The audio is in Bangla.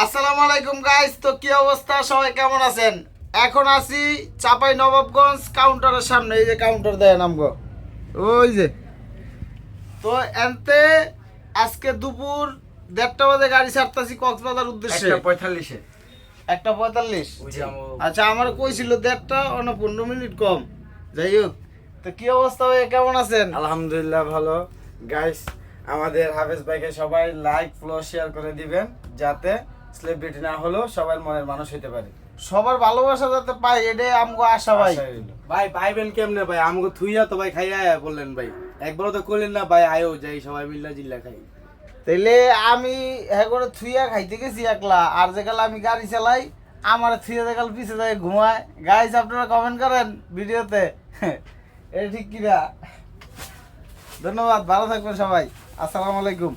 আসসালামু আলাইকুম গাইস, তো কি অবস্থা, সবাই কেমন আছেন? এখন আছি চাপাই নবাবগঞ্জ কাউন্টারের সামনে। এই যে কাউন্টার দেয় নামগো, ওই যে। তো এনতে আজকে দুপুর 1:30 বাজে গাড়ি ছাড়তাছি কক্সবাজার উদ্দেশ্যে। 1:45। আচ্ছা, আমার কইছিল 1:30, 15 মিনিট কম। যাই হোক, তো কি অবস্থা ভাই, কেমন আছেন? আলহামদুলিল্লাহ ভালো। গাইস, আমাদের হাফেজ ভাইকে সবাই লাইক ফলো শেয়ার করে দিবেন, যাতে সেলিব্রিটি না হলেও সবার মনের মানুষ হইতে পারে। সবার ভালোবাসা যাতে পাই, এটাই আমগো আশা ভাই। ভাই পাইবেন কেমনে ভাই? আমাকে থুইয়া তো ভাই খাইয়া বললেন ভাই, একবারও তো করলেন না ভাই। আয়ো যাই সবাই মিল্লা জিল্লা খাই। তাইলে আমি হ্যাঁ করে থুইয়া খাইতে গেছি একলা, আর যেকাল আমি গাড়ি চালাই আমার থুইয়া যেকাল পিছে যায় ঘুমায়। গাইস, আপনারা কমেন্ট করেন ভিডিওতে এটা ঠিক কিনা। ধন্যবাদ, ভালো থাকবেন সবাই। আসসালামু আলাইকুম।